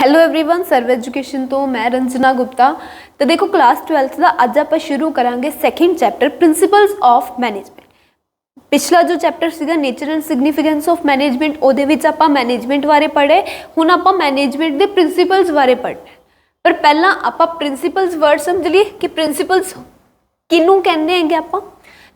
Hello everyone, सर्व education तो मैं रंजना गुप्ता। तो देखो क्लास 12th का अज आप शुरू करांगे second chapter principles of management. पिछला जो चैप्टर सीगा nature and significance of management, ਉਹਦੇ ਵਿੱਚ ਆਪਾਂ मैनेजमेंट बारे पढ़े। ਹੁਣ ਆਪਾਂ मैनेजमेंट ਦੇ प्रिंसिपल्स बारे पढ़ना। पर पहला ਆਪਾਂ प्रिंसिपल्स वर्ड समझ लिए कि प्रिंसिपल्स किनू कहने हैं ਆਪਾਂ।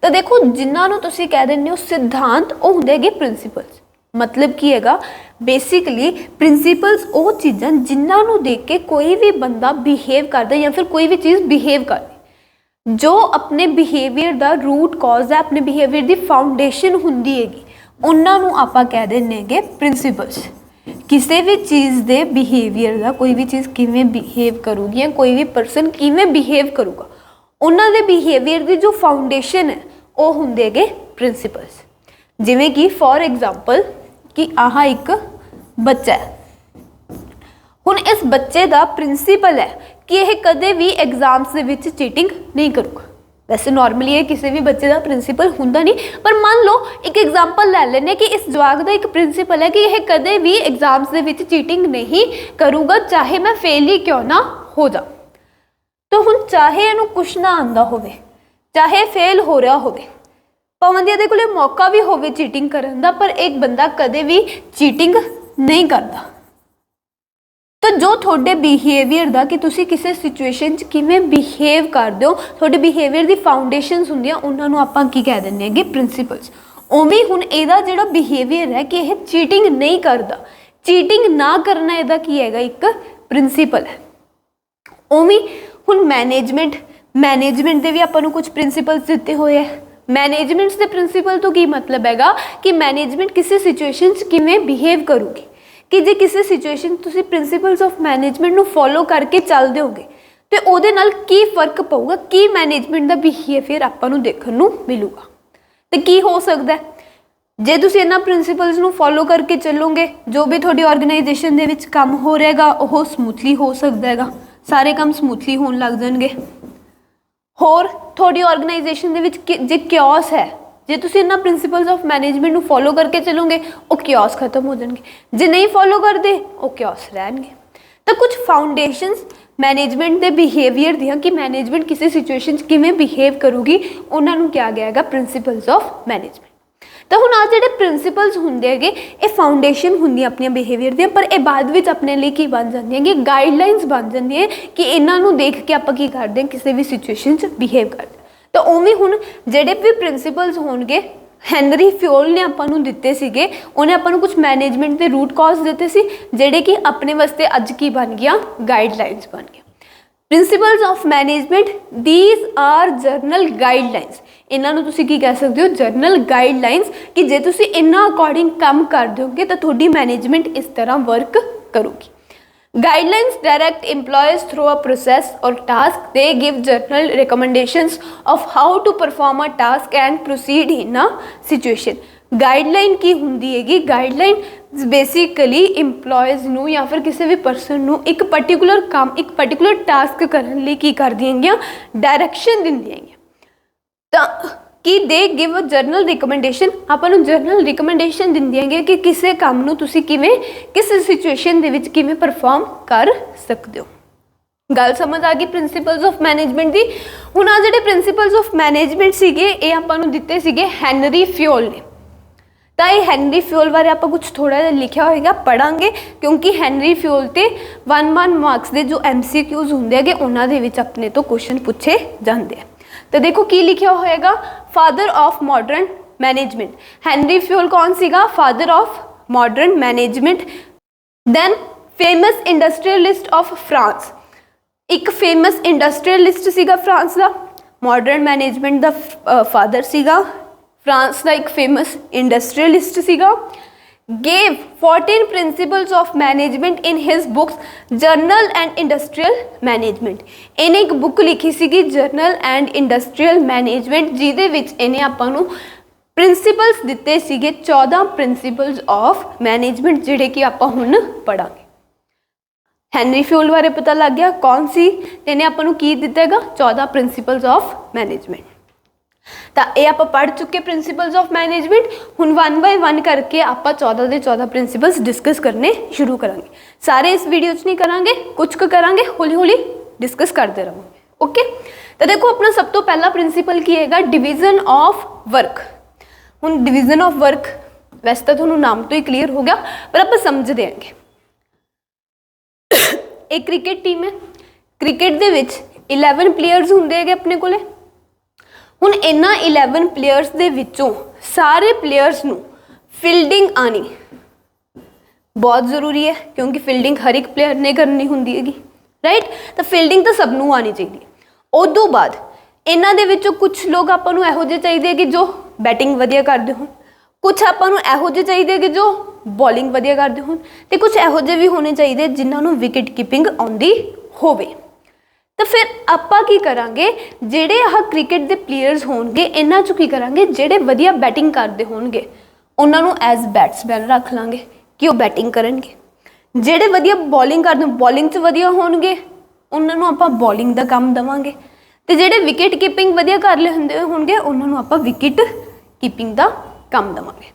तो देखो जिन्हां नूं तुसीं कह दिंदे हो सिद्धांत, ਉਹ ਹੁੰਦੇ ਹੈਗੇ प्रिंसिपल्स। मतलब की हैगा बेसिकली प्रिंसिपल्स वो चीज़ां जिन्हों देख के कोई भी बंदा बिहेव करता या फिर कोई भी चीज़ बिहेव करती, जो अपने बिहेवियर का रूट कॉज है, अपने बिहेवियर की फाउंडेशन होंगी हैगी, उन्होंने आपां कह देने हैगे प्रिंसिपल्स। किसी भी चीज़ के बिहेवियर का, कोई भी चीज़ किवें बिहेव करूगी या कोई भी परसन किवें बिहेव करूगा, उन्होंने बिहेवियर की जो फाउंडेशन है वो होंगे हैगे प्रिंसिपल्स। जिवें कि फॉर एग्जाम्पल कि आह एक बच्चा है, हुण इस बच्चे का प्रिंसिपल है कि यह कदे भी एग्जाम्स दे विच चीटिंग नहीं करूगा। वैसे नॉर्मली ये किसी भी बच्चे का प्रिंसिपल हुंदा नहीं, पर मान लो एक एग्जाम्पल लै लेने कि इस जवाक का एक प्रिंसिपल है कि यह कदे भी एग्जाम्स दे विच चीटिंग नहीं करूगा, चाहे मैं फेल ही क्यों ना हो जा। तो हुण चाहे इहनूं कुछ ना आंदा होवे, चाहे फेल हो रहा होवे, भावें दे कोले मौका भी होवे चीटिंग करन दा, पर एक बंदा कदे भी चीटिंग नहीं करता। तो जो थोड़े बिहेवियर का कि तुसी किसी सिचुएशन किवें बिहेव करदे हो, थोड़े बिहेवियर की फाउंडेशनस हुंदियां, उन्होंने आपां की कह दिंदे हैगे प्रिंसिपल्स। उवें हुण इहदा जिहड़ा बिहेवियर है कि यह चीटिंग नहीं करता, चीटिंग ना करना इहदा की हैगा एक प्रिंसिपल है। उवें हुण मैनेजमेंट दे भी आपां नूं कुछ प्रिंसिपल्स दिते होए है। मैनेजमेंट के प्रिंसिपल तो की मतलब हैगा कि मैनेजमेंट किसी सिचुएशन किवें बिहेव करूगी, कि जे किसी सिचुएशन तुसी प्रिंसिपल्स ऑफ मैनेजमेंट नूं फॉलो करके चलदे होगे तो उहदे नाल की फर्क पऊगा, की मैनेजमेंट का बिहेवियर आपां नूं देखण नूं मिलूगा। तो की हो सकता है जे तुसी इन्हां प्रिंसिपल्स नूं फॉलो करके चलोगे, जो भी तुहाडी ऑर्गेनाइजेशन दे विच काम हो रहेगा वो स्मूथली हो सकता हैगा, सारे काम स्मूथली होण लग जाणगे। होर थोड़ी ऑर्गेनाइजेशन दे विच जे क्योस है, जे तुसीं इन्हां प्रिंसिपल्स ऑफ मैनेजमेंट नूं फॉलो करके चलोगे वो क्योस खत्म हो जाएंगे, जे नहीं फॉलो करते वो क्योस रहणगे। तो कुछ फाउंडेशनस मैनेजमेंट के बिहेवियर दियां कि मैनेजमेंट किसी सिचुएशन किवें बिहेव करूगी, उन्हां नूं क्या गया हैगा प्रिंसिपल्स ऑफ मैनेजमेंट। तो हुण आ जिहड़े प्रिंसिपल्स हुंदे हैगे ये फाउंडेशन हुंदी अपने बिहेवियर दी, पर ये बाद विच अपने लिए की बन जांदी है, गाइडलाइनस बन जांदी है कि इन्हां नूं देख के आपां की करदे हां किसी भी सिचुएशन च बिहेव करदे। तो उवें हुण जिहड़े भी प्रिंसिपल्स होणगे हैनरी फ्योल ने आपां नूं दित्ते सीगे, उन्हें आपां नूं कुछ मैनेजमेंट के रूट कॉज दित्ते सी जिहड़े कि अपने वास्ते अज की बन गया गाइडलाइनस बन गया। Principles of management these are general guidelines, इन्हां नूं तुसीं की कह सकते हो जर्नल गाइडलाइनस, कि जे तुसीं इन्हां अकॉर्डिंग काम कर दोगे तो थोड़ी मैनेजमेंट इस तरह work करूगी। Guidelines direct employees through a process or task. They give general recommendations of how to perform a task and proceed in a situation. Guideline की होंगी हैगी, गाइडलाइन बेसिकली इंप्लॉयज़ नूं या फिर किसी भी परसन नूं एक पर्टिकुलर काम, एक पर्टिकुलर टास्क करने लिए की कर दियां डायरैक्शन दिंदियां तो कि दे गिव जर्नल रिकमेंडेशन, आपां नूं जर्नल रिकमेंडेशन दिंदियां कि किसी काम नूं तुसीं किवें किस सिचुएशन दे विच किवें परफॉर्म कर सकते हो। गल समझ आ गई प्रिंसिपल्स ऑफ मैनेजमेंट की। हुण आ जिहड़े प्रिंसिपल्स ऑफ मैनेजमेंट सीगे ये आपां नूं दित्ते सीगे हैनरी फ्योल ने। तो ये हैनरी फ्योल बारे आप कुछ थोड़ा जिहा लिखा होएगा, पढ़ांगे, क्योंकि हैनरी फ्योल ते 1 मार्क्स के जो MCQs होंदे हैगे उन्हां दे विच अपने तो क्वेश्चन पूछे जाते हैं। तो देखो की लिखा होएगा, father of modern management. Henri Fayol कौन सीगा? Father of modern management. Then famous industrialist of France, एक फेमस इंडस्ट्रियलिस्ट सीगा फ्रांस का, मॉडर्न मैनेजमेंट का फादर सीगा, फ्रांस का एक फेमस इंडस्ट्रियलिस्ट सीगा। gave 14 principles of management in his books journal and industrial management। इन्हें एक बुक लिखी सीगी जर्नल एंड इंडस्ट्रीयल मैनेजमेंट, जिहदे विच इन्हें आपां नूं प्रिंसिपल्स दिते सीगे 14 प्रिंसिपल्स ऑफ मैनेजमेंट, जिहड़े कि आपां हुण पढ़ांगे। हैनरी फ्योल बारे पता लग गया कौन सी, इन्हें आपां नूं की दिता हैगा 14 प्रिंसिपल्स ऑफ मैनेजमेंट। ਤਾਂ ਇਹ ਆਪਾਂ ਪੜ੍ਹ ਚੁੱਕੇ ਪ੍ਰਿੰਸੀਪਲਸ ਆਫ ਮੈਨੇਜਮੈਂਟ। ਹੁਣ 1 ਬਾय 1 ਕਰਕੇ ਆਪਾਂ 14 ਦੇ 14 ਪ੍ਰਿੰਸੀਪਲਸ ਡਿਸਕਸ ਕਰਨੇ ਸ਼ੁਰੂ ਕਰਾਂਗੇ। ਸਾਰੇ ਇਸ ਵੀਡੀਓ 'ਚ ਨਹੀਂ ਕਰਾਂਗੇ, ਕੁਝ ਕੁ ਕਰਾਂਗੇ, ਹੌਲੀ ਹੌਲੀ ਡਿਸਕਸ ਕਰਦੇ ਰਹਾਂਗੇ। ਓਕੇ, ਤਾਂ ਦੇਖੋ ਆਪਣਾ ਸਭ ਤੋਂ ਪਹਿਲਾ ਪ੍ਰਿੰਸੀਪਲ ਕੀ ਹੈਗਾ, ਡਿਵੀਜ਼ਨ ਆਫ ਵਰਕ। ਹੁਣ ਡਿਵੀਜ਼ਨ ਆਫ ਵਰਕ ਵੈਸੇ ਤਾਂ ਤੁਹਾਨੂੰ ਨਾਮ ਤੋਂ ਹੀ ਕਲੀਅਰ ਹੋ ਗਿਆ, ਪਰ ਆਪਾਂ ਸਮਝਦੇ ਆਂਗੇ। एक क्रिकेट टीम है, क्रिकेट दे विच 11 प्लेयर्स हुंदे हैगे अपने कोले। हुण इन्हां 11 प्लेयर्स दे विचों सारे प्लेयर्स नूं फील्डिंग आनी बहुत जरूरी है, क्योंकि फील्डिंग हर एक प्लेयर ने करनी हुंदी हैगी, राइट। तो फील्डिंग तो सब नूं आनी चाहिए। उदों बाद इन्हां दे विचों कुछ लोग आपां नूं इहो जिहे चाहीदे कि जो बैटिंग वधिया करदे होण, कुछ आपां नूं इहो जिहे चाहीदे कि जो बॉलिंग वधिया करते हो, तो कुछ इहो जिहे भी होने चाहिए जिन्होंने विकेट कीपिंग आउंदी होवे। तो फिर आपां की करांगे, जिहड़े आह क्रिकेट के प्लेयर्स होणगे इन्हां चों की करांगे, जिहड़े वधिया बैटिंग करते होणगे उन्हां नूं एज बैट्समैन रख लांगे कि वो बैटिंग करनगे। जिहड़े वधिया बॉलिंग करदे बॉलिंग च वधिया होणगे उन्हां नूं आपां बॉलिंग दा काम देवांगे, ते जिहड़े विकेट कीपिंग वधिया कर लैंदे होणगे उन्हां नूं आपां विकेट कीपिंग दा काम देवांगे।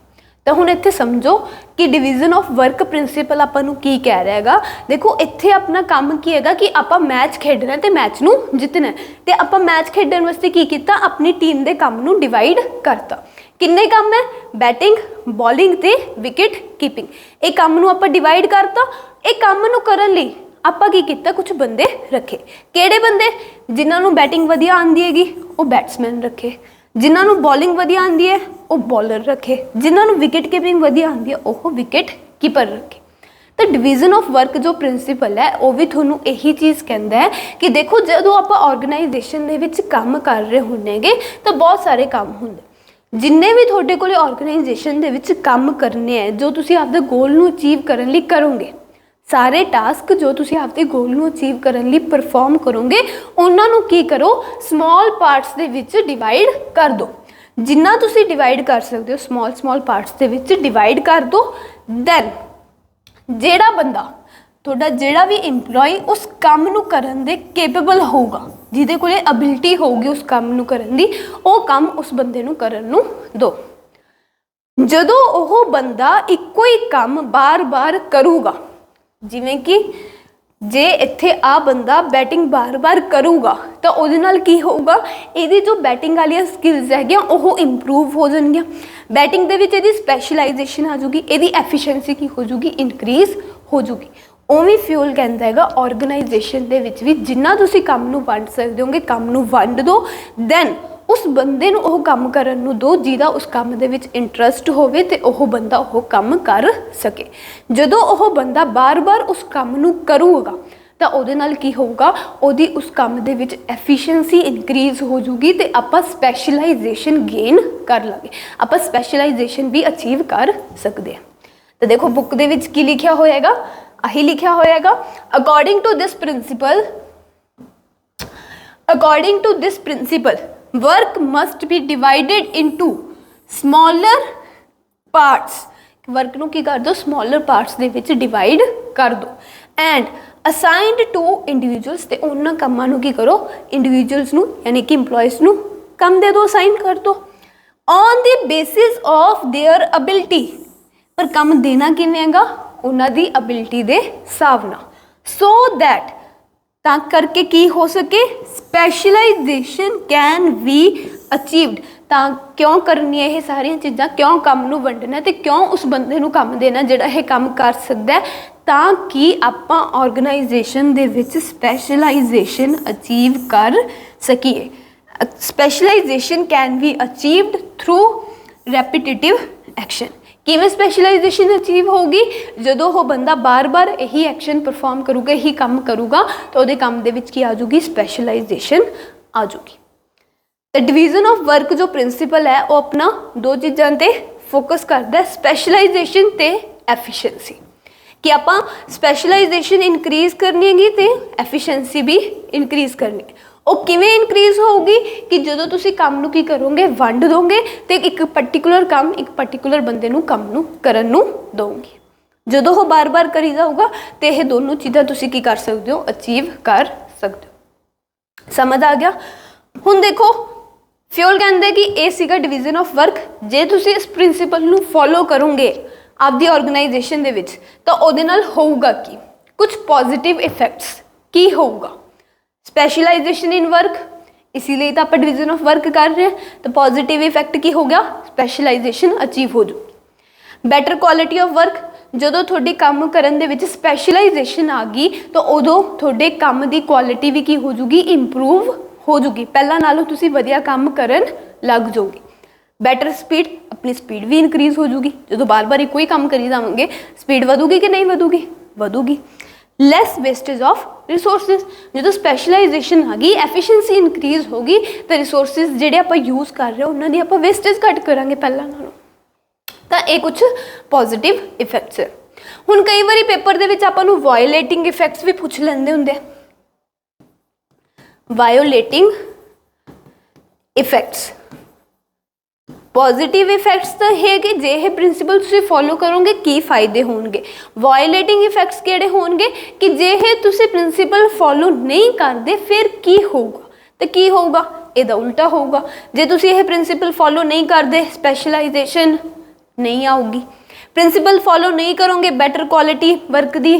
तो हुण इत्थे समझो कि डिवीजन ऑफ वर्क प्रिंसीपल आपां नूं की कह रहा हैगा। देखो इत्थे अपना काम की हैगा कि आपां मैच खेडना ते मैच नूं जितना, ते आपां मैच खेडण वास्ते की कीता, अपनी टीम दे काम नूं डिवाइड करता। किन्ने काम है, बैटिंग, बॉलिंग ते विकेट कीपिंग। ये काम नूं आपां डिवाइड करता। ये काम नूं करन लई आपां की कीता, कुछ बंदे रखे। किहड़े बंदे, जिन्हां नूं बैटिंग वधिया आंदी हैगी वो बैट्समैन रखे, जिन्होंने बॉलिंग वधिया आंदी है वो बॉलर रखे, जिन्होंने विकेट कीपिंग वधिया आंदी है वो विकेट कीपर रखे। तो डिवीजन ऑफ वर्क जो प्रिंसीपल है वो भी थोनों यही चीज़ कहता है कि देखो जो आप ऑर्गेनाइजेशन दे विच काम कर रहे होंगे तो बहुत सारे काम होंगे, जिन्ने भी थोड़े कोले ऑर्गेनाइजेशन दे विच काम करने हैं, जो तुसी आपदे गोल नूं अचीव करने लई करोगे, सारे टास्क जो तुसी आपदे गोल नूं अचीव करने लई परफॉर्म करोगे उन्हां नूं की करो, स्मॉल पार्ट्स दे विच डिवाइड कर दो। जिन्ना तुसी डिवाइड कर सकते हो स्मॉल स्मॉल पार्ट्स दे विच डिवाइड कर दो। दैन जेड़ा बंदा तुहाडा जेड़ा भी इंप्लॉय उस काम नूं करन दे केपेबल होगा, जिहदे कोले एबिलिटी होगी उस काम नूं करन दी, वो काम उस बंदे नूं करन नूं दो। जदों ओह बंदा इक्को ही काम बार बार करूगा, जिवें कि जे इत्थे आ बंदा बैटिंग बार बार करूगा तो उहदे नाल की होगा, इहदी जो बैटिंग वाली स्किल्स हैगियां ओह इंप्रूव हो जाणगियां। बैटिंग दे विच इहदी स्पैशलाइजेशन आ जूगी, इहदी एफिशिएंसी की हो जूगी, इनक्रीज हो जूगी। उवें फ्यूल कहता हैगा ऑर्गेनाइजेशन दे विच भी जिन्ना तुसीं काम नूं वंड सकदे होगे काम नूं वंड दो, दैन उस बंदे नूं ओह काम करन नूं दो जिहदा उस काम दे विच इंटरस्ट होवे ते ओह बंदा ओह काम कर सके। जदों ओह बंदा बार बार उस काम नूं करूगा तो उहदे नाल की होगा, उहदी उस काम दे विच एफिशिएंसी इनक्रीज हो जूगी ते आपां स्पैशलाइजेशन गेन कर लांगे, आपां स्पैशलाइजेशन भी अचीव कर सकते हैं। तो देखो बुक दे विच की लिखिया होएगा, आही लिखिया होएगा, according to this principle work must be divided into smaller parts. Work नूं की कर दो, स्मॉलर पार्ट्स दे विच डिवाइड कर दो, एंड असाइनड टू इंडिविजुअल्स, ते उन्हां कामां नूं की करो, इंडिविजुअल्स नूं यानी कि इंप्लॉयज़ नूं काम दे दो, असाइन कर दो on the basis of their ability. पर काम देना किवें हैगा, उन्हां दी एबिलिटी दे हिसाब नाल, सो दैट तां करके की हो सके, स्पैशलाइजेशन कैन बी अचीव्ड। तां क्यों करनी है ये सारियां चीज़ां, क्यों काम नूं वंडना ते क्यों उस बंदे नूं काम देना जिहड़ा ये काम कर सकदा है, तां कि आपां ऑर्गेनाइजेशन दे विच स्पैशलाइजेशन अचीव कर सकीए। Specialisation can be achieved through repetitive action. किवें स्पैशलाइजेशन अचीव होगी, जदों वो बंदा बार बार यही एक्शन परफॉर्म करूगा, यही काम करूगा तो उहदे काम दे विच की आ जूगी, स्पैशलाइजेशन आ जूगी। तो डिवीजन ऑफ वर्क जो प्रिंसीपल है वो अपना दो चीज़ों ते फोकस करता है, स्पैशलाइजेशन ते एफिशिएंसी, कि आपां स्पैशलाइजेशन इनक्रीज करनी हैगी ते एफिशिएंसी भी इनक्रीज करनी है। वो किवें इनक्रीज होगी कि जदों तुसीं काम नूं की करोगे, वंड दोगे तो एक पर्टिकुलर काम एक पर्टिकुलर बंदे नूं काम नूं करन नूं दोगे। जदों वो बार बार करी जाऊगा तो यह दोनों चीज़ां तुसीं की कर सकते हो, अचीव कर सकते हो। समझ आ गया। हुण देखो ਫਿਓਲ ਕਹਿੰਦੇ ਕਿ ਇਹ ਸੀਗਾ ਡਿਵੀਜ਼ਨ ਆਫ ਵਰਕ। ਜੇ ਤੁਸੀਂ ਇਸ ਪ੍ਰਿੰਸੀਪਲ ਨੂੰ ਫੋਲੋ ਕਰੋਗੇ ਆਪਦੀ ਆਰਗੇਨਾਈਜੇਸ਼ਨ ਦੇ ਵਿੱਚ ਤਾਂ ਉਹਦੇ ਨਾਲ ਹੋਊਗਾ ਕੀ, ਕੁਝ ਪੋਜ਼ਿਟਿਵ ਇਫੈਕਟਸ। ਕੀ ਹੋਊਗਾ? ਸਪੈਸ਼ਲਾਈਜੇਸ਼ਨ ਇਨ ਵਰਕ, इसीलिए तो आप डिवीजन ऑफ वर्क कर रहे हैं, तो पॉजिटिव इफेक्ट की हो गया, स्पैशलाइजेशन अचीव हो जाएगी। बैटर क्वालिटी ऑफ वर्क, ਜਦੋਂ ਤੁਹਾਡੀ ਕੰਮ ਕਰਨ ਦੇ ਵਿੱਚ ਸਪੈਸ਼ਲਾਈਜੇਸ਼ਨ ਆ ਗਈ ਤਾਂ ਉਦੋਂ ਤੁਹਾਡੇ ਕੰਮ ਦੀ ਕੁਆਲਿਟੀ ਵੀ ਕੀ ਹੋ ਜੂਗੀ, ਇੰਪਰੂਵ ਹੋ ਜੂਗੀ, ਪਹਿਲਾਂ ਨਾਲੋਂ ਤੁਸੀਂ ਵਧੀਆ ਕੰਮ ਕਰਨ ਲੱਗ ਜਾਓਗੇ। ਬੈਟਰ ਸਪੀਡ, ਆਪਣੀ ਸਪੀਡ ਵੀ ਇਨਕਰੀਜ਼ ਹੋ ਜੂਗੀ। ਜਦੋਂ ਬਾਰ-ਬਾਰ ਇੱਕੋ ਹੀ ਕੰਮ ਕਰੀ ਜਾਵਾਂਗੇ ਸਪੀਡ ਵਧੂਗੀ ਕਿ ਨਹੀਂ ਵਧੂਗੀ? ਵਧੂਗੀ। ਲੈਸ ਵੇਸਟੇਜ ਆਫ ਰਿਸੋਰਸਿਸ, ਜਦੋਂ ਸਪੈਸ਼ਲਾਈਜੇਸ਼ਨ ਆ ਗਈ ਐਫੀਸ਼ੀਐਂਸੀ ਇਨਕਰੀਜ਼ ਹੋਗੀ ਤਾਂ ਰਿਸੋਰਸਿਸ ਜਿਹੜੇ ਆਪਾਂ ਯੂਜ਼ ਕਰ ਰਹੇ ਉਹਨਾਂ ਦੀ ਆਪਾਂ ਵੇਸਟੇਜ ਘੱਟ ਕਰਾਂਗੇ ਪਹਿਲਾਂ ਨਾਲੋਂ। ਤਾਂ ਇਹ ਕੁਝ ਪੋਜ਼ਿਟਿਵ ਇਫੈਕਟਸ ਹੈ। ਹੁਣ ਕਈ ਵਾਰੀ ਪੇਪਰ ਦੇ ਵਿੱਚ ਆਪਾਂ ਨੂੰ ਵਾਇਓਲੇਟਿੰਗ ਇਫੈਕਟਸ ਵੀ ਪੁੱਛ ਲੈਂਦੇ ਹੁੰਦੇ ਆ। ਵਾਇਓਲੇਟਿੰਗ ਇਫੈਕਟਸ, ਪੋਜ਼ਿਟਿਵ ਇਫੈਕਟਸ ਤਾਂ ਹੈ ਕਿ ਜੇ ਇਹ ਪ੍ਰਿੰਸੀਪਲ ਤੁਸੀਂ ਫੋਲੋ ਕਰੋਗੇ ਕੀ ਫਾਇਦੇ ਹੋਣਗੇ। ਵਾਇਓਲੇਟਿੰਗ ਇਫੈਕਟਸ ਕਿਹੜੇ ਹੋਣਗੇ ਕਿ ਜੇ ਇਹ ਤੁਸੀਂ ਪ੍ਰਿੰਸੀਪਲ ਫੋਲੋ ਨਹੀਂ ਕਰਦੇ ਫਿਰ ਕੀ ਹੋਊਗਾ, ਤੇ ਕੀ ਹੋਊਗਾ? ਇਹਦਾ ਉਲਟਾ ਹੋਊਗਾ। ਜੇ ਤੁਸੀਂ ਇਹ ਪ੍ਰਿੰਸੀਪਲ ਫੋਲੋ ਨਹੀਂ ਕਰਦੇ ਸਪੈਸ਼ਲਾਈਜੇਸ਼ਨ नहीं आऊगी, प्रिंसिपल फॉलो नहीं करोगे बेटर क्वालिटी वर्क दी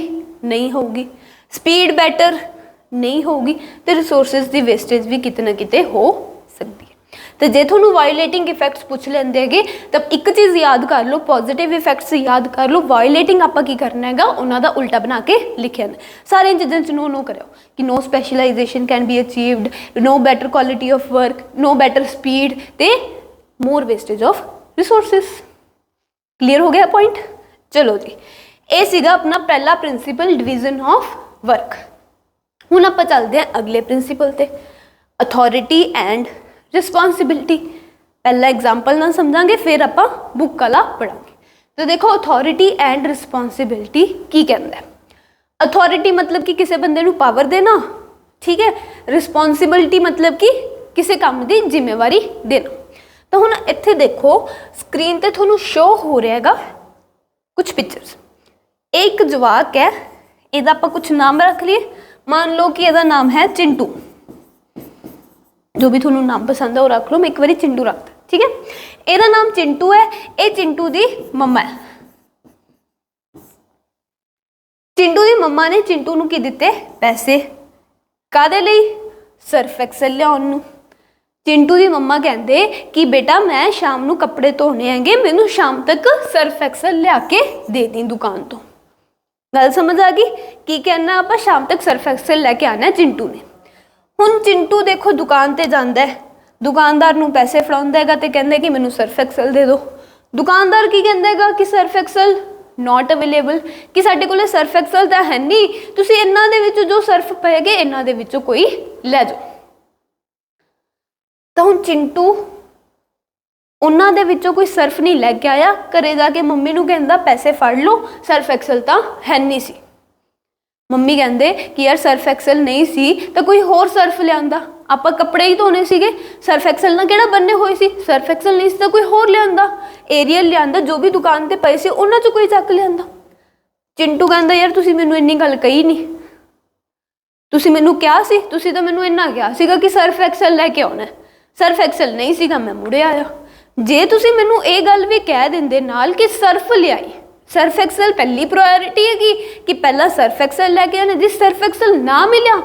नहीं होगी, स्पीड बेटर नहीं होगी, तो रिसोर्सिस की वेस्टेज भी किते ना किते हो सकती है। तो जे थोनू वायलेटिंग इफेक्ट्स पूछ लेंदे हैगे तो एक चीज़ याद कर लो, पॉजिटिव इफेक्ट्स याद कर लो, वायलेटिंग आपां की करना हैगा उन्हां दा उल्टा बना के लिखिया है। सारे चीज़ों च नो करो कि no specialisation can be achieved, no better quality of work, no better speed, ते more wastage of resources. Clear हो गया पॉइंट? चलो जी, ये सीगा अपना पहला प्रिंसीपल डिवीजन ऑफ वर्क। हुण आपां चलदे हां अगले प्रिंसीपल ते, अथॉरिटी एंड रिस्पॉन्सिबिलिटी। पहला एग्जाम्पल ना समझांगे फिर आपां बुक वाला पढ़ांगे। तो देखो अथॉरिटी एंड रिस्पॉन्सिबिलिटी की कहंदा है। अथॉरिटी मतलब कि किसी बंदे नूं पावर देना, ठीक है। रिस्पॉन्सिबिलिटी मतलब कि किसी काम की जिम्मेवारी देना। तो हुण इत्थे देखो स्क्रीन ते तुहानूं शो हो रहा हैगा कुछ पिक्चर्स। एक जवाक है, इहदा आपां कुछ नाम रख लिए, मान लो कि इहदा नाम है चिंटू, जो भी तुहानूं नाम पसंद है वो रख लो, मैं एक बारी चिंटू रखता, ठीक है। इहदा नाम चिंटू है, ये चिंटू दी मम्मा है। चिंटू दी मम्मा ने चिंटू नूं की दिते पैसे, काहदे लई? सर्फ एक्सल लिआउण नूं। चिंटू की मम्मा कहते कि बेटा मैं शाम को कपड़े धोने हैगे, मैनू शाम तक सर्फ एक्सल लिया के दे दी दुकान तो। गल समझ आ गई? की कहना आप शाम तक सर्फ एक्सल लैके आना चिंटू ने। हुण चिंटू देखो दुकान ते जांदा है, दुकानदार नूं पैसे फड़ाउंदा हैगा ते कहंदा कि मैनू सर्फ एक्सल दे दो। दुकानदार की कहंदा हैगा कि सर्फ एक्सल नॉट अवेलेबल, कि साडे कोले सर्फ एक्सल तां है नहीं, तुसीं इन्हां दे विचों जो सर्फ पएगे इन्हां दे विचों कोई लै जाओ। तो हुण चिंटू उन्हां दे विचों कोई सर्फ नहीं लैके आया, घरे जाके मम्मी नूं कहंदा पैसे फड़ लो, सर्फ एक्सल तां है नहीं सी। मम्मी कहंदे कि यार सर्फ एक्सल नहीं सी तो कोई होर सर्फ लिआंदा, आपां कपड़े ही धोने सीगे, सर्फ एक्सल नाल किहड़ा बन्ने होए सी, सर्फ एक्सल नहीं सी तो कोई होर लिआंदा, एरियल लिआंदा, जो भी दुकान ते पए सी उन्हां चों कोई चक लिआंदा। चिंटू कहंदा यार तुसीं मैनूं इन्नी गल कही नहीं, तुसीं मैनूं कहा सी, तुसीं तां मैनूं इन्ना कहा सीगा कि सर्फ एक्सल लैके आउणा है, सर्फ एक्सल नहीं सीगा मैं मुड़े आया। जे तुसीं मैनूं ये गल भी कह दिंदे नाल कि सर्फ लिआई, सर्फ एक्सल पहली प्रायोरिटी हैगी कि पहला सर्फ एक्सल लैके आने, जे सर्फ एक्सल ना मिलिया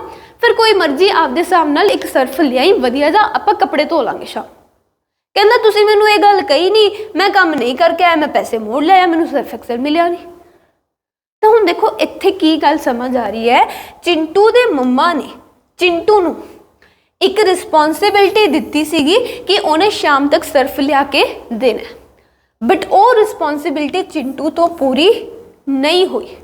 फिर कोई मर्जी आपदे हिसाब नाल एक सर्फ लिआई वधिया जा, आपां कपड़े धो लांगे शाम। कहंदा तुसीं मैनूं ये गल कही नहीं, मैं काम नहीं करके आया, मैं पैसे मोड़ लिया, मैनूं सर्फ एक्सल मिलिया नहीं। तो हुण देखो इत्थे की गल समझ आ रही है, चिंटू दे मम्मा ने चिंटू नूं एक रिस्पॉन्सिबिलिटी दिती सीगी कि उन्हें शाम तक सर्फ लिया के देना, बट वो रिस्पॉन्सिबिलिटी चिंटू तो पूरी नहीं हुई।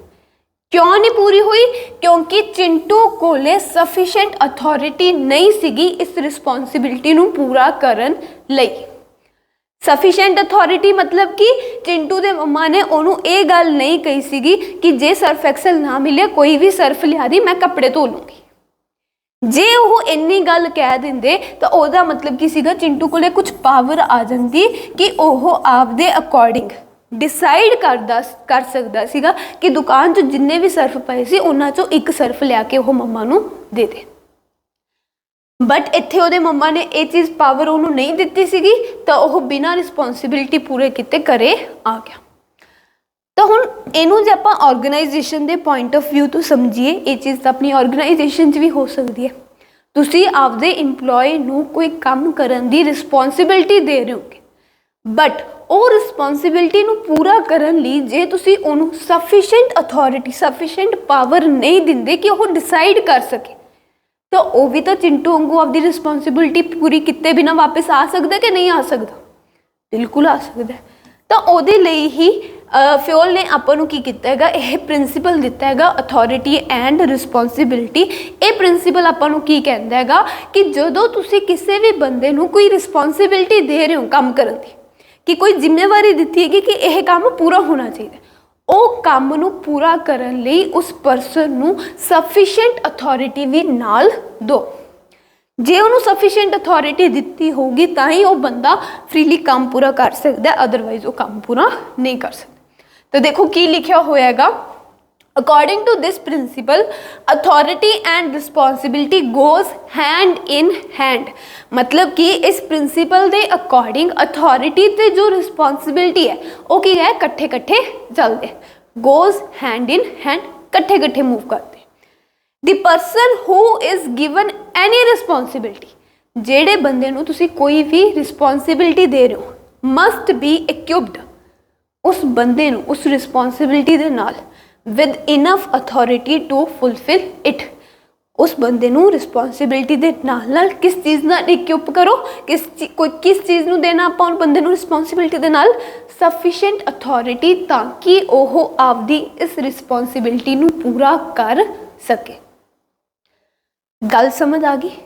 क्यों नहीं पूरी हुई? क्योंकि चिंटू कोले सफिशेंट अथॉरिटी नहीं सीगी इस रिस्पॉन्सिबिलिटी नूं पूरा करन लई। सफिशेंट अथॉरिटी मतलब कि चिंटू दे मम्मा ने उन्हों ये गल नहीं कही सीगी कि जे सर्फ एक्सल ना मिले कोई भी सर्फ लिया दी मैं कपड़े धो लूँगी। जे वो इन्नी गल कह देंदे तो ओहदा मतलब की सीगा चिंटू कोले कुछ पावर आ जाती कि वह आपदे अकॉर्डिंग डिसाइड कर सकदा सीगा कि दुकान चो जिन्ने भी सर्फ पए सी उन्हां चों एक सर्फ लिया के वो मम्मा नूं दे दे। बट इत्थे ਉਹਦੇ ਮੰਮਾ ने ये चीज़ पावर ਉਹਨੂੰ नहीं ਦਿੱਤੀ ਸੀਗੀ ਤਾਂ ਉਹ बिना रिस्पॉन्सिबिलिटी पूरे ਕੀਤੇ ਘਰੇ आ गया। तो हुण इनू जे आपां ऑर्गेनाइजेशन के पॉइंट ऑफ व्यू तो समझिए ये चीज़ तो अपनी ऑर्गेनाइजेशन भी हो सकती है। तुसी आपदे इंप्लॉय नू कोई काम करन दी रिस्पॉन्सिबिलिटी दे रहे होगे बट वो रिस्पॉन्सिबिलिटी नू पूरा करन लई जे तुसी उन्होंने सफिशेंट अथॉरिटी सफिशेंट पावर नहीं दिंदे कि वो डिसाइड कर सके तो वो भी तो चिंटू वांगू आपकी रिस्पॉन्सिबिलिटी पूरी किते बिना वापस आ सकता कि नहीं आ सकता, बिल्कुल आ सकता है। तो वो लिए ही फ्योल ने आपको की किया है यह प्रिंसीपल दिता है अथॉरिटी एंड रिस्पॉन्सिबिलिटी। ये प्रिंसीपल आपको की कहता है कि जो तुसी किसी भी बंदे नू कोई रिस्पॉन्सिबिलिटी दे रहे हो काम करने की कि कोई जिम्मेवारी दी है कि यह काम पूरा होना चाहिए वो काम नू पूरा करने लई उस परसन नू सफिशेंट अथॉरिटी भी नाल दो। जे उन्होंने सफिशेंट अथॉरिटी दी होगी तो ही वो बंदा फ्रीली काम पूरा कर सकता है, अदरवाइज वो काम पूरा नहीं कर सकता। तो देखो की लिखा होएगा according to this principle authority and responsibility goes hand in hand. मतलब कि इस प्रिंसिपल के अकॉर्डिंग अथॉरिटी ते जो रिस्पॉन्सिबिलिटी है वो की है कट्ठे कट्ठे चलते, गोज हैंड इन हैंड, कट्ठे कट्ठे मूव करते। The person who is given any responsibility, जेड़े बंदे नू तुसी कोई भी रिस्पॉन्सिबिलिटी दे रहे हो मस्ट बी इक्विप्ड, उस बंदे नू उस रिस्पॉन्सिबिलिटी दे नाल with enough authority to fulfil it. उस बंदे नू रिस्पॉन्सिबिलिटी दे नाल किस चीज़ नाल इक्विप करो, किस चीज़ नू देना आपां उन बंदे नू रिस्पॉन्सिबिलिटी दे नाल सफिशेंट अथॉरिटी ताकि ओह आपदी इस रिस्पॉन्सिबिलिटी नू पूरा कर सके। गल समझ आ गई?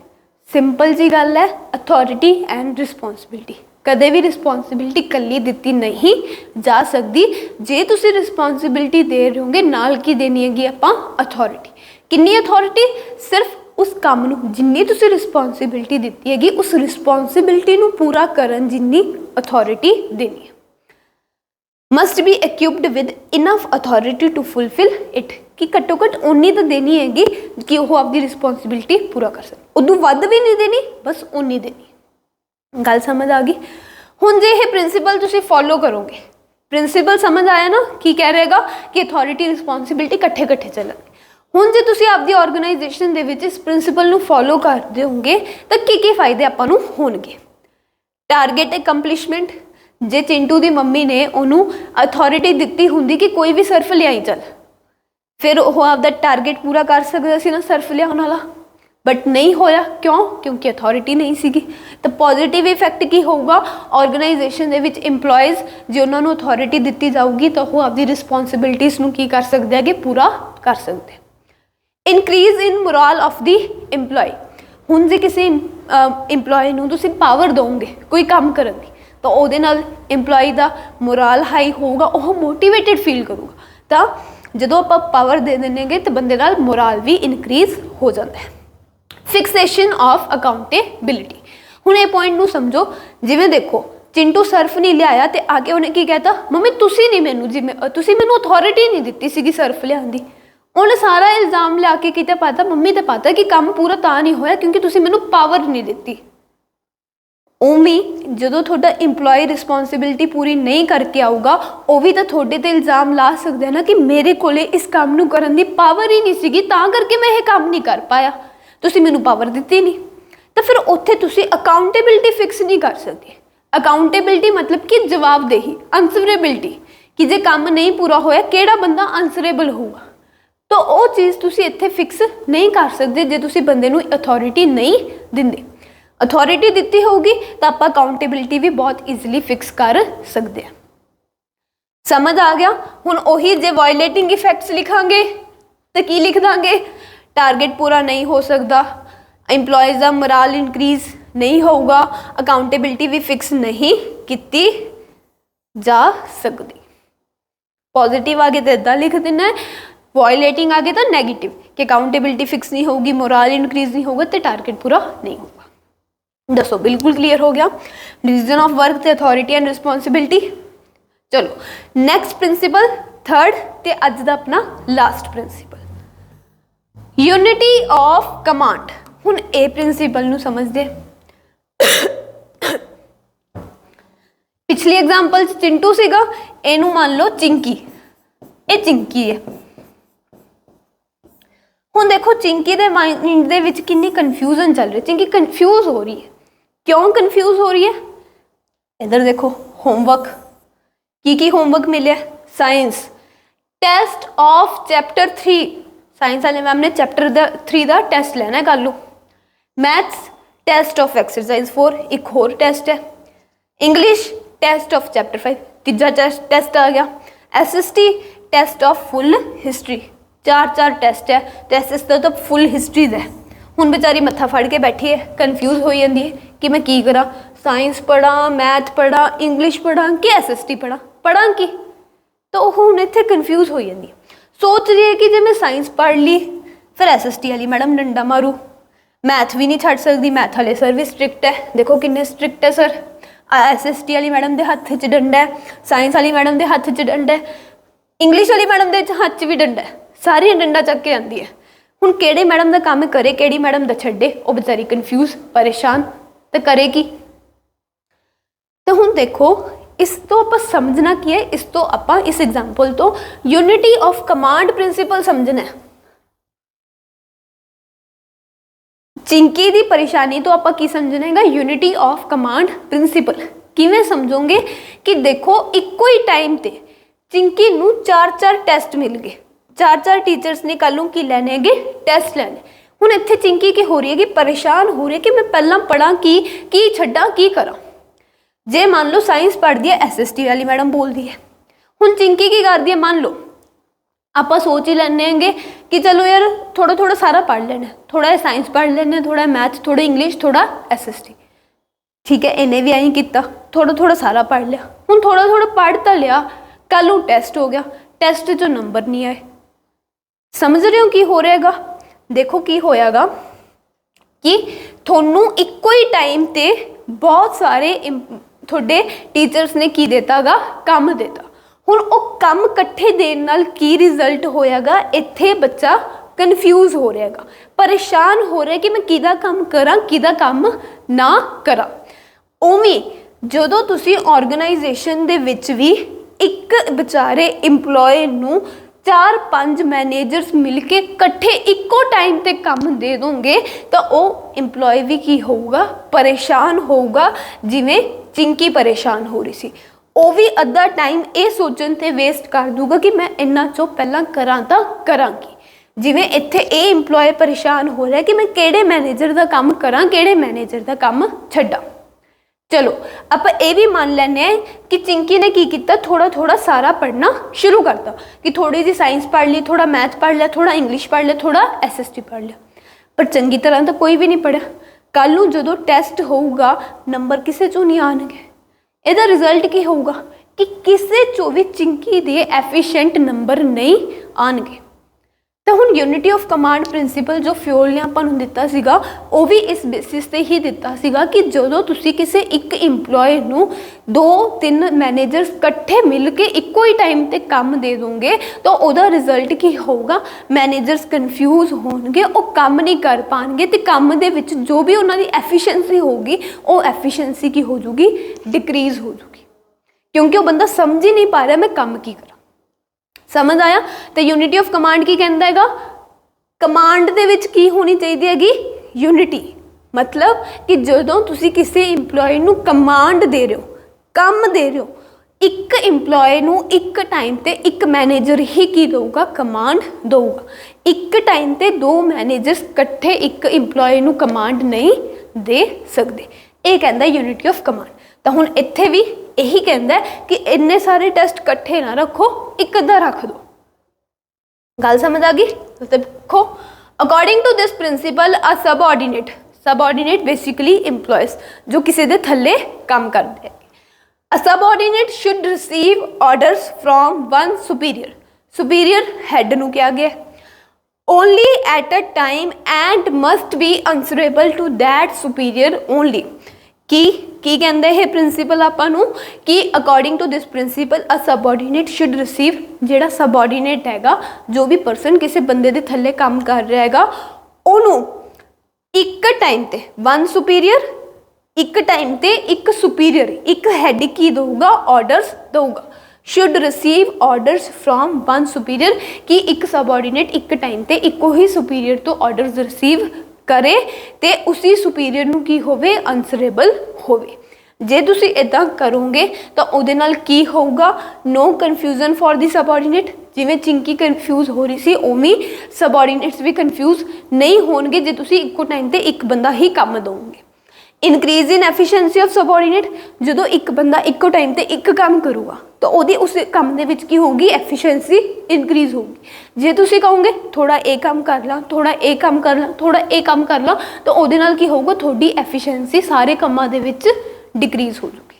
सिंपल जी गल है, अथॉरिटी एंड रिस्पॉन्सिबिलिटी। कदे भी रिस्पॉन्सिबिलिटी कल्ली दिती नहीं जा सकती। जे तुसी रिस्पॉन्सिबिलिटी दे रहे होंगे नाल की देनी हैगी आपां अथॉरिटी। कितनी अथॉरिटी? सिर्फ उस काम नू जिन्नी तुसी रिस्पॉन्सिबिलिटी दिती हैगी उस रिस्पॉन्सिबिलिटी नू पूरा करन जिन्नी अथॉरिटी देनी है। Must be equipped with enough authority to fulfil it, कि घट्टो घट उन्नी तो देनी हैगी कि वह आपकी रिस्पॉन्सिबिलिटी पूरा कर सके, उदों वध भी नहीं देनी, बस उन्नी देनी। गल समझ आ गई? हुण जे यह प्रिंसीपल तुसीं फॉलो करोगे, प्रिंसीपल समझ आया ना की कह रहेगा कि अथॉरिटी रिस्पॉन्सिबिलिटी कट्ठे कट्ठे चलणगे। हुण जे तुसीं आपदी ऑर्गेनाइजेशन दे विच इस प्रिंसीपल नूं फॉलो करदे होंगे तो की फायदे आपां नूं होणगे। टारगेट एकंप्लिशमेंट, जे चिंटू दी मम्मी ने उन्होंने अथॉरिटी दी होंगी कि कोई भी सर्फ लियाई चल, फिर वह आपका टारगेट पूरा कर सकता सी ना सर्फ लियाउण वाला, बट नहीं होया। क्यों? क्योंकि अथॉरिटी नहीं सीगी। तो पॉजिटिव इफैक्ट की होगा ऑर्गेनाइजेशन दे विच इंप्लॉयज़ जो उन्होंने अथॉरिटी दी जाऊगी तो वह आपकी रिस्पॉन्सिबिलिटीज़ नूं की कर सकते हैं कि पूरा कर सकते। Increase in morale of the employee. हुण जे किसी इंप्लॉय नूं तुसीं पावर दोगे कोई काम करन दी तो उहदे नाल इंप्लॉय का मोराल हाई होगा, वह मोटिवेटेड फील करूगा। तो जो आप पावर दे देंगे तो बंदे नाल मोराल भी इनक्रीज हो जाता है। Fixation of accountability. हुण ये पॉइंट नूं समझो, जिवें देखो चिंटू सर्फ नहीं लियाया तो आके उन्हें की कहता मम्मी तुसी नहीं मैनू तुसी मैनू अथॉरिटी नहीं दी सीगी सर्फ लियाउण दी। उन्हें सारा इल्जाम लिया के किते पता मम्मी तो पता कि काम पूरा तां नहीं होया क्योंकि तुसी मैनू पावर नहीं दी। उमें जो थोड़ा इंप्लॉय रिस्पॉन्सिबिलिटी पूरी नहीं करके आऊगा वो भी तो थोड़े ते इल्जाम ला सकते हैं ना कि मेरे को इस काम नूं करन दी पावर ही नहीं सीगी तां करके मैं ये काम नहीं कर पाया, तुसी मैनू पावर दिती नहीं। तो फिर उत्थे तुसी अकाउंटेबिलिटी फिक्स नहीं कर सकते। अकाउंटेबिलिटी मतलब कि जवाबदेही, आंसरेबिलिटी, कि जे काम नहीं पूरा होया किहड़ा बंदा आंसरेबल होगा, तो वो चीज़ तुसी इत्थे फिक्स नहीं कर सकते जे तुसी बंदे नूं अथॉरिटी नहीं दिंदे। अथॉरिटी दी होगी तो आप अकाउंटेबिलिटी भी बहुत ईजिली फिक्स कर सकते हैं। समझ आ गया? हुण ओही जे वायलेटिंग इफेक्ट्स लिखांगे तो की लिख देंगे? टारगेट पूरा नहीं हो सकता, इंप्लॉयज़ का मोराल इनक्रीज नहीं होगा, अकाउंटेबिलिटी भी फिक्स नहीं की जा सकती। पॉजिटिव आगे तो इदा लिख देना है, वायलेटिंग आगे तो नैगेटिव कि अकाउंटेबिलिटी फिक्स नहीं होगी, मोराल इनक्रीज नहीं होगा तो टारगेट पूरा नहीं होगा। दसो बिल्कुल क्लीयर हो गया? डिवीजन ऑफ वर्क ते अथॉरिटी एंड रिस्पॉन्सिबिलिटी। चलो नैक्सट प्रिंसीपल थर्ड ते अज दा अपना last principal, unity of command. हुण ए प्रिंसीपल नूं समझदे पिछली एग्जाम्पल चिंटू सीगा, इनू मान लो चिंकी, ये चिंकी है। हुण देखो चिंकी दे माइंड दे विच कितनी कन्फ्यूजन चल रही, चिंकी कन्फ्यूज हो रही है। क्यों कन्फ्यूज हो रही है? इधर देखो होमवर्क की होमवर्क मिले, science test of chapter 3, science वाले मैम ने चैप्टर 3 का टेस्ट लेना है, कर लो। मैथ्स टेस्ट ऑफ एक्सरसाइज 4 एक होर टेस्ट है। इंग्लिश टेस्ट ऑफ चैप्टर 5 तीजा टेस्ट आ गया। SST test of full history, 4 test है। तो SST तो फुल हिस्ट्रीज है। हुण बेचारी मत्था फड़ के बैठी है, कन्फ्यूज हो जाती है कि मैं की करा, साइंस पढ़ा, मैथ पढ़ा, इंग्लिश पढ़ा कि SST पढ़ा की। तो हुण इत्थे कन्फ्यूज हो जाती है, सोच रही है कि जे मैं साइंस पढ़ ली फिर SST वाली मैडम डंडा मारू, मैथ भी नहीं छड्ड सकती, मैथ वाले सर भी स्ट्रिक्ट है, देखो किन्ने स्ट्रिक्ट है सर। SST वाली मैडम के हत्थ च डंडा है, साइंस वाली मैडम के हत्थ च डंडा है, इंग्लिश वाली मैडम के हत्थ च भी डंडा है, सारियां डंडा चक के आती है। हुण किहड़े मैडम का काम करे, किहड़ी मैडम का छड्डे, वो बेचारी कन्फ्यूज परेशान तो करे की। तो हुण देखो इस तो आप समझना की है, इस तो आप इस एग्जाम्पल तो यूनिटी ऑफ कमांड प्रिंसीपल समझना है। चिंकी दी परेशानी तो आप की समझना है यूनिटी ऑफ कमांड प्रिंसीपल। किवें समझोगे कि देखो इको ही टाइम ते चिंकी नू 4 टेस्ट मिल गए, 4 टीचर्स ने कल की लैने गे टेस्ट लैने। हुण इत्थे चिंकी की हो रही है कि परेशान हो रही है कि मैं पहला पढ़ा की छड्डा की करा। जे मान लो साइंस पढ़ती है SST वाली मैडम बोलती है, हुण चिंकी की करती है, मान लो आप सोच ही लेंगे कि चलो यार थोड़ा थोड़ा सारा पढ़ लेना, थोड़ा साइंस पढ़ लेना, थोड़ा मैथ, थोड़ा इंग्लिश, थोड़ा SST, ठीक है। इन्हें भी आई किया, थोड़ा थोड़ा सारा पढ़ लिया। हुण थोड़ा थोड़ा पढ़ तो लिया, कल नूं टेस्ट हो गया, टेस्ट जो नंबर नहीं आए। समझ रहे हो की हो रहेगा? देखो की होएगा कि थोनू इको ही टाइम ते बहुत सारे थोड़े टीचर्स ने की देता गा काम देता। हुण वो काम कट्ठे देण नाल की रिजल्ट होएगा, इत्थे बच्चा कन्फ्यूज हो रहेगा, परेशान हो रहा कि मैं किहदा काम करा किहदा काम ना करा। उवें जदों तुसीं ऑर्गेनाइजेशन दे विच भी एक बेचारे इंपलॉय नूं 4-5 मैनेजर्स मिलके कट्ठे इको टाइम ते काम दे दोगे तो वो इंपलॉय भी की होगा, परेशान होगा, जिवें चिंकी परेशान हो रही सी। वो भी अद्धा टाइम ये सोचण ते वेस्ट कर दूगा कि मैं इन्ना चो पहला करा तो करांगी। जिवें इत्थे ये इंपलॉय परेशान हो रहा है कि मैं किहड़े मैनेजर का काम करा, किहड़े मैनेजर का काम छड्डा। चलो आप ये भी मान लेने कि चिंकी ने की किया, थोड़ा थोड़ा सारा पढ़ना शुरू करता कि थोड़ी जी साइंस पढ़ ली, थोड़ा मैथ पढ़ लिया, थोड़ा इंग्लिश पढ़ लिया, थोड़ा SST पढ़ लिया, पर चंगी तरह तो कोई भी नहीं पढ़िया। कल नूं जदों टेस्ट होऊगा नंबर किसे चों नहीं आएंगे, इहदा रिजल्ट की होऊगा कि किसे चों भी चिंकी दे एफिशिएंट नंबर नहीं आएंगे। तो हुण यूनिटी ऑफ कमांड प्रिंसीपल जो फ्योल ने आपां नूं दिता सीगा वो भी इस बेसिस ते ही दिता सीगा कि जदों तुसीं किसी एक इंपलॉय नूं 2-3 मैनेजर्स कट्ठे मिल के इको ही टाइम ते काम दे दोगे तो उहदा रिजल्ट की होगा, मैनेजर्स कन्फ्यूज होणगे, वो काम नहीं कर पाएंगे तो काम दे विच जो भी उन्हां दी एफिशिएंसी होगी वो एफिशिएंसी की हो जूगी, डिक्रीज हो जूगी, क्योंकि वो बंदा समझ ही नहीं पा रहा मैं काम की करा। समझ आया? तो यूनिटी ऑफ कमांड की कहता है, कमांड दे विच की होनी चाहिए हैगी यूनिटी। मतलब कि जदों तुसी किसी इंपलॉय नूं कमांड दे रहे हो, काम दे रहे हो, एक इंपलॉय नूं एक टाइम ते एक मैनेजर ही की दूगा, कमांड दूगा। एक टाइम ते 2 मैनेजर्स कट्ठे एक इंपलॉय नूं कमांड नहीं दे सकते। ये कहता है यूनिटी ऑफ कमांड। तो हुण इत्थे भी यही कहता है कि इन्ने सारे टेस्ट कट्ठे ना रखो, एक अद्धा रख दो। गल समझ आ गई? तो देखो according to this principle a subordinate basically employees जो किसी दे थल्ले काम करते हैं। A subordinate should receive orders from one superior head नूं क्या गया only at a time and must be answerable to that superior only. की कहंदा है प्रिंसीपल आपां नूं कि according to this principle a subordinate should receive, जिहड़ा सबऑर्डिनेट हैगा जो भी परसन किसी बंदे दे थल्ले काम कर रहा हैगा ओनू एक टाइम ते वन सुपीरियर, एक टाइम ते एक सुपीरियर, एक हैड की दूगा ऑर्डर्स दूगा, should receive orders from one superior कि एक सबऑर्डिनेट एक टाइम ते इको ही सुपीरियर तो ऑर्डर्स रिसीव करे ते उसी सुपीरियर नूं की होवे आंसरेबल होवे। जे तुसी इदां करोगे तो उहदे नाल की होगा, no confusion for the subordinate, जिवें चिंकी कन्फ्यूज हो रही सी उवें सबऑर्डिनेट्स भी कन्फ्यूज नहीं होणगे जे तुसी इक्को टाइम ते एक बंदा ही काम दोगे। Increase in efficiency of subordinate, जो एक बंदा इक्को टाइम ते एक काम करूगा तो उहदी उस काम दे विच की होगी, एफिशिएंसी इनक्रीज होगी। जे तुसी कहोगे थोड़ा ए काम कर ला, थोड़ा ए काम कर ला, थोड़ा ए काम कर ला तो उहदे नाल की होगा, थोड़ी एफिशिएंसी सारे कामां दे विच डिक्रीज हो जाएगी।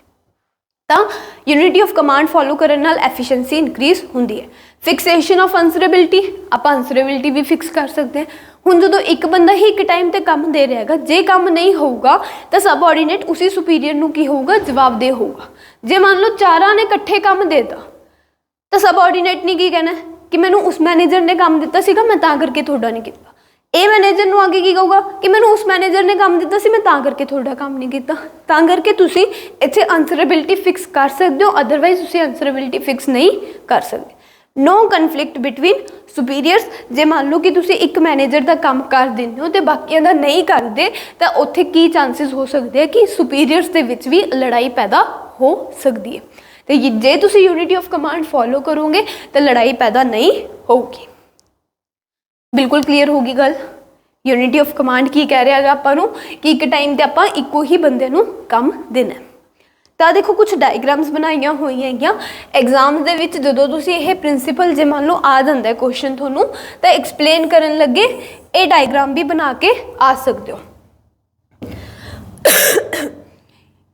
तो यूनिटी ऑफ कमांड फॉलो करने नाल एफिशिएंसी इनक्रीज होंदी है। फिक्सेशन ऑफ आंसरेबिलिटी, आप आंसरेबिलिटी भी फिक्स कर सकते हैं। हुण जो एक बंदा ही एक टाइम ते काम दे रहा है, जे काम नहीं होगा तो सबऑर्डिनेट उसी सुपीरियर नूं की होगा, जवाबदेह होगा। जे मान लो चारां ने इकट्ठे काम देता तो सबऑर्डिनेट ने की कहना कि मैनू उस मैनेजर ने काम दिता सीगा, मैं तां करके थोड़ा नहीं किया। ए मैनेजर नूं आगे की कहूगा कि मैनू उस मैनेजर ने काम दिता सी, मैं तां करके थोड़ा काम नहीं किया। तां करके तुसी इत्थे आंसरेबिलिटी फिक्स कर सकते हो, अदरवाइज तुसी आंसरेबिलिटी फिक्स नहीं कर सकते। नो कन्फ्लिक्ट बिटवीन सुपीरियर्स, जे मान लो कि तुसी एक मैनेजर का काम कर देंगे हो तो बाकियां दा नहीं करते तो उत्थे की चांसिस हो सकते हैं कि सुपीरियर्स दे विच भी लड़ाई पैदा हो सकती है। तो जे तुसी यूनिटी ऑफ कमांड फॉलो करोगे तो लड़ाई पैदा नहीं होगी। बिल्कुल क्लीयर होगी गल। यूनिटी ऑफ कमांड की कह रहा है आपां नूं कि एक टाइम ते आपां इक्को ही बंदे नूं काम देना। तो देखो कुछ डायग्राम्स बनाई हुई हैं एग्जाम दे विच, जदों तुसीं ये प्रिंसीपल जे मान लो आ जाता है क्वेश्चन थोनू तो एक्सप्लेन करन लगे ये डायग्राम भी बना के आ सकते हो।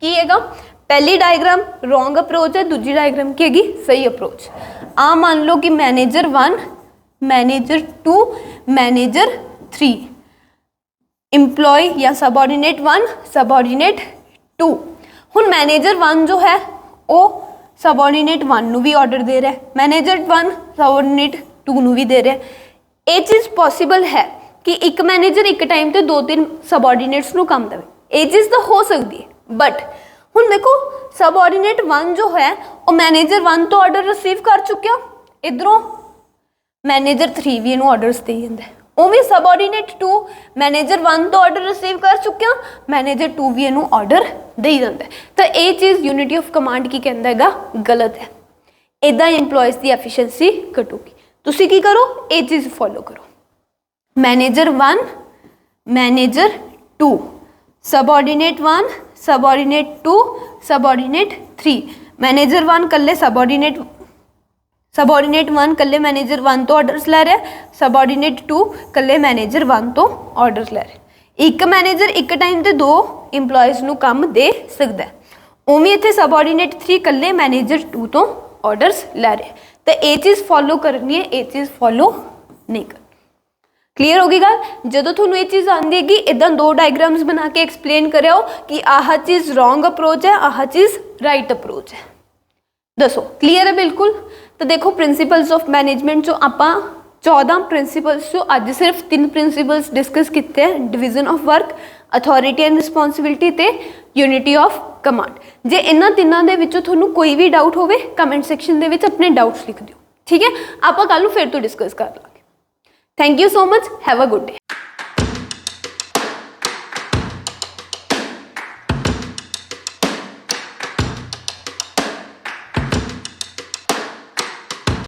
की हैगा, पहली डायग्राम रॉन्ग अप्रोच है, दूजी डायग्राम की हैगी सही अप्रोच। आ मान लो कि मैनेजर 1, मैनेजर 2, मैनेजर 3, एम्प्लॉय या सबऑर्डिनेट 1, सबऑर्डिनेट 2। हुण मैनेजर 1 जो है वो सबऑर्डिनेट 1 नूं भी ऑर्डर दे रहा है, मैनेजर 1 सबऑर्डिनेट 2 नूं भी दे रहा है। ये चीज़ पॉसिबल है कि एक मैनेजर एक टाइम ते 2-3 सबऑर्डिनेट्स नूं काम देवे, ये चीज़ तो हो सकती है। बट हुण देखो सबऑर्डिनेट 1 जो है वो मैनेजर 1 तो ऑर्डर रिसीव कर चुकिया, इधरों मैनेजर 3 भी इनू ऑर्डरस दे दिंदा है, उवें सबऑर्डिनेट 2 मैनेजर 1 तो ऑर्डर रिसीव कर चुकिया, मैनेजर 2 भी इनू ऑर्डर दे दिंदा है। तो ये चीज़ यूनिटी ऑफ कमांड की कहंदा हैगा गलत है। इदां एम्प्लॉयज़ की एफिशिएंसी घटूगी। तुसीं की करो, ये चीज़ फॉलो करो। Manager 1, manager 2, subordinate 1, subordinate 2, subordinate 3। Manager 1 कल्ले सबऑर्डिनेट 1 कल्ले मैनेजर 1 तो ऑर्डर्स लै रहा है, सबऑर्डिनेट 2 कल्ले मैनेजर 1 तो ऑर्डर्स लै रहा है। एक मैनेजर एक टाइम ते 2 इंप्लॉयज़ नूं काम दे सकता है, उवें इत्थे सबऑर्डिनेट 3 कल्ले मैनेजर 2 तो ऑर्डर्स लै रहे। तो ये चीज़ फॉलो करनी है, ये चीज़ फॉलो नहीं करनी। क्लीयर होगी गल। जदों तुहानूं ये चीज़ आती है कि इदां 2 डायग्राम्स बना के एक्सप्लेन करो कि आह चीज़ रॉन्ग अप्रोच है, आह चीज़ राइट अप्रोच है, दसो क्लीयर है बिल्कुल। तो देखो प्रिंसीपल्स ऑफ मैनेजमेंट जो आपां 14 प्रिंसीपल्स जो अज सिर्फ 3 प्रिंसीपल्स डिस्कस किए हैं, division of work, authority and responsibility ते यूनिटी ऑफ कमांड। जे इन्हां तिन्नां दे विचों तुहानूं कोई भी डाउट होवे कमेंट सैक्शन दे विच अपने डाउट्स लिख दिओ, ठीक है। आपां कल नूं फिर तो डिस्कस कर लांगे। Thank you so much, have a good day.